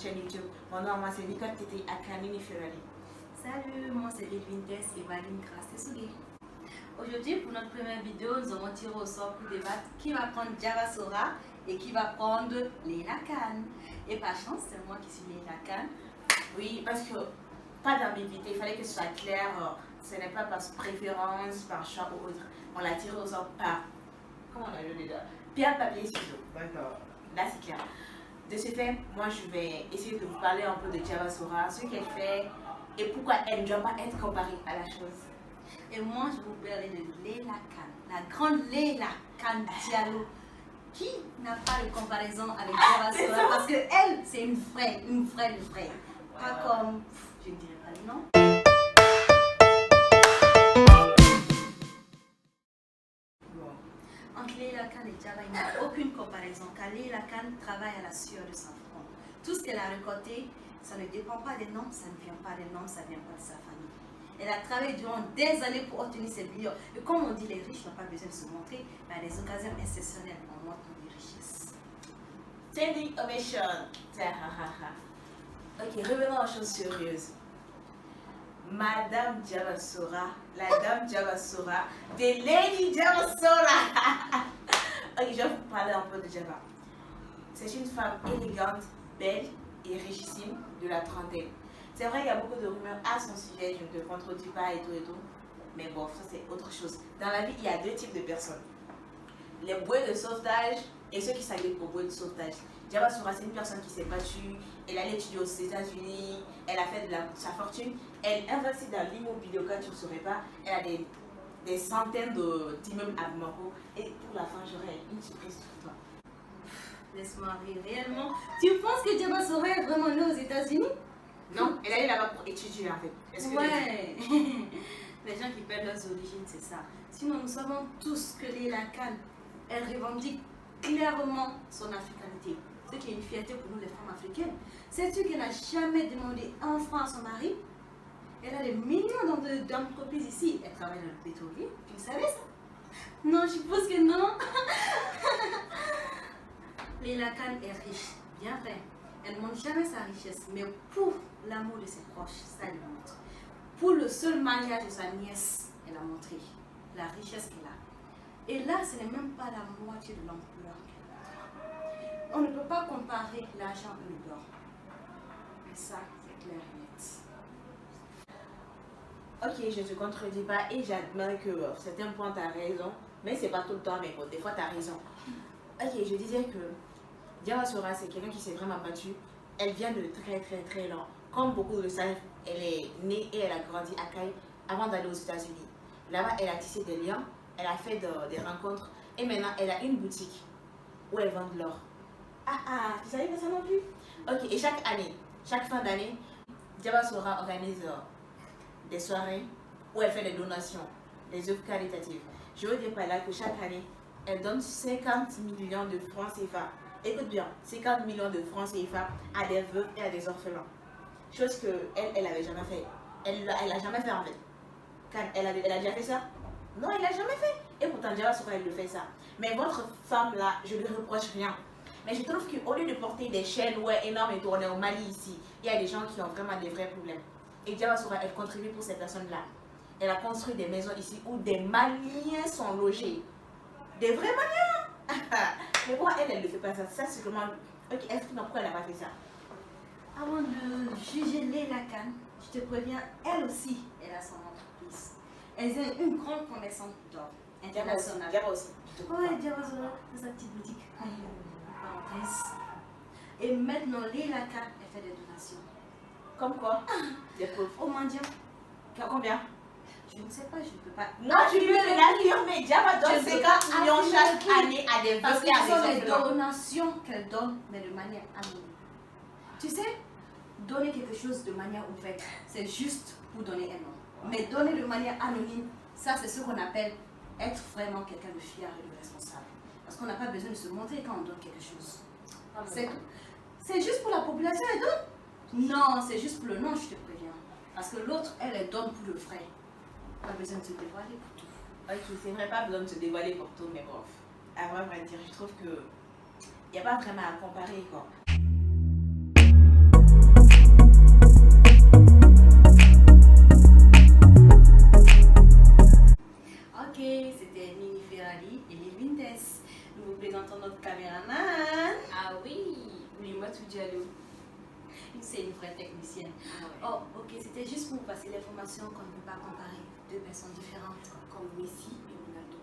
chaîne YouTube. Mon nom, moi, c'est Nicole Tete Akanini Ferrari. Salut, moi c'est Edwin Tess et Valine Grasse-Tessouli. Aujourd'hui, pour notre première vidéo, nous avons tiré au sort pour débattre qui va prendre Java Sora et qui va prendre Leila Khan. Et par chance, c'est moi qui suis Leila Khan. Oui, parce que pas d'ambiguïté, il fallait que ce soit clair. Ce n'est pas par préférence, par choix ou autre. On l'a tiré au sort par, comment on a joué déjà, pierre, papier, ciseaux. D'accord. Là, c'est clair. De ce fait, moi, je vais essayer de vous parler un peu de Java Sora, ce qu'elle fait et pourquoi elle ne doit pas être comparée à la chose. Et moi, je vais vous parler de Leila Khan, la grande Leila Khan Diallo, qui n'a pas de comparaison avec Java Sora parce qu'elle, c'est une vraie. Pas comme, je ne dirais pas le nom. Entre Leila Khan et Java, il n'y a aucune comparaison car Leila Khan travaille à la sueur de son front. Tout ce qu'elle a récolté, ça ne dépend pas des noms, ça ne vient pas des noms, ça ne vient pas de sa famille. Elle a travaillé durant des années pour obtenir ses millions. Et comme on dit, les riches n'ont pas besoin de se montrer, mais à des occasions exceptionnelles, on montre des richesses. Standing ovation. Ok, revenons aux choses sérieuses. Madame Java Sora, la dame Java Sora, the lady Java Sora. Ok, je vais vous parler un peu de Java. C'est une femme élégante, belle et richissime de la trentaine. C'est vrai, il y a beaucoup de rumeurs à son sujet, je ne te contredis pas et tout. Mais bon, ça c'est autre chose. Dans la vie, il y a deux types de personnes. Les bouées de sauvetage et ceux qui s'agrippent aux bouées de sauvetage. Java Sora, c'est une personne qui s'est battue, elle allait étudier aux États-Unis, elle a fait sa fortune, elle investit dans l'immobilier au cas où tu ne saurais pas, elle a des centaines d'immeubles à Bamako. Et pour la fin, j'aurai une surprise pour toi. Laisse-moi rire réellement. Tu penses que Java Sora est vraiment né aux États-Unis? Non, elle allait là-bas pour étudier en fait. Ouais. Les gens qui perdent leurs origines, c'est ça. Sinon, nous savons tous que Leila Khan, elle revendique clairement son africanité. Ce qui est une fierté pour nous les femmes africaines. Sais-tu qu'elle n'a jamais demandé un franc à son mari? Elle a des millions d'entreprises ici. Elle travaille dans le pétrolier. Tu le savais ça? Non, je suppose que non. Leila Khan est riche, bien vrai. Elle ne montre jamais sa richesse, mais pour l'amour de ses proches, ça lui montre. Pour le seul mariage de sa nièce, elle a montré la richesse qu'elle a. Et là, ce n'est même pas la moitié de l'ampleur qu'elle a. On ne peut pas comparer l'argent et l'or. Mais ça, c'est clair et net. Ok, je ne te contredis pas et j'admets que certains points tu as raison, mais c'est pas tout le temps, mais bon, des fois tu as raison. Ok, je disais que Java Sora, c'est quelqu'un qui s'est vraiment battu. Elle vient de très loin. Comme beaucoup le savent, elle est née et elle a grandi à Caille avant d'aller aux États-Unis. Là-bas, elle a tissé des liens, elle a fait des rencontres et maintenant elle a une boutique où elle vend de l'or. Tu savais pas ça non plus? Ok, et chaque année, chaque fin d'année, Java Sora organise des soirées où elle fait des donations, des œuvres caritatives. Je veux dire par là que chaque année, elle donne 50 millions de francs CFA. Écoute bien, 50 millions de francs CFA à des veuves et à des orphelins. Chose qu'elle n'avait jamais fait. Elle n'a jamais fait en fait. Elle a déjà fait ça? Non, elle n'a jamais fait. Et pourtant, Java Sora, elle le fait ça. Mais votre femme là, je ne lui reproche rien. Mais je trouve qu'au lieu de porter des chaînes énormes et tourner au Mali ici, il y a des gens qui ont vraiment des vrais problèmes. Et Java Sora, elle contribue pour ces personnes-là. Elle a construit des maisons ici où des Maliens sont logés. Des vrais Maliens. Mais pourquoi elle ne fait pas ça? Ça, c'est comment. Ok, explique-moi pourquoi elle n'a pas fait ça. Avant de juger Leila Khan, je te préviens, elle aussi, elle a son entreprise. Elle est une grande commerçante d'or internationale. Java aussi. Ouais, Java Sora, c'est sa petite boutique. Parenthèse. Et maintenant, Leila Khan, elle fait des donations. Comme quoi? Des preuves. Aux mendiants. Combien? Je ne sais pas, je ne peux pas. Non, tu peux l'affirmer. Java donne 50 millions chaque année à des parce veuves et à que des ce sont des orphelins. donations qu'elle donne, mais de manière anonyme. Tu sais, donner quelque chose de manière ouverte, c'est juste pour donner un nom. Mais donner de manière anonyme, ça c'est ce qu'on appelle être vraiment quelqu'un de fier et de responsable. Parce qu'on n'a pas besoin de se montrer quand on donne quelque chose. C'est tout. C'est juste pour la population, elle donne? Non, c'est juste pour le nom, je te préviens. Parce que l'autre, elle donne pour le vrai. Pas besoin de se dévoiler pour tout. Ok, c'est vrai, pas besoin de se dévoiler pour tout, mais bon, à vrai dire, je trouve que il n'y a pas vraiment à comparer quoi. Oh, ok, c'était juste pour vous passer l'information qu'on ne peut pas comparer deux personnes différentes. Comme Messi et Ronaldo.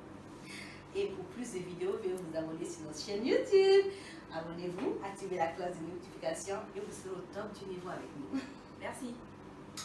Et pour plus de vidéos, veuillez vous abonner sur notre chaîne YouTube. Abonnez-vous, activez la cloche de notification et vous serez au top du niveau avec nous.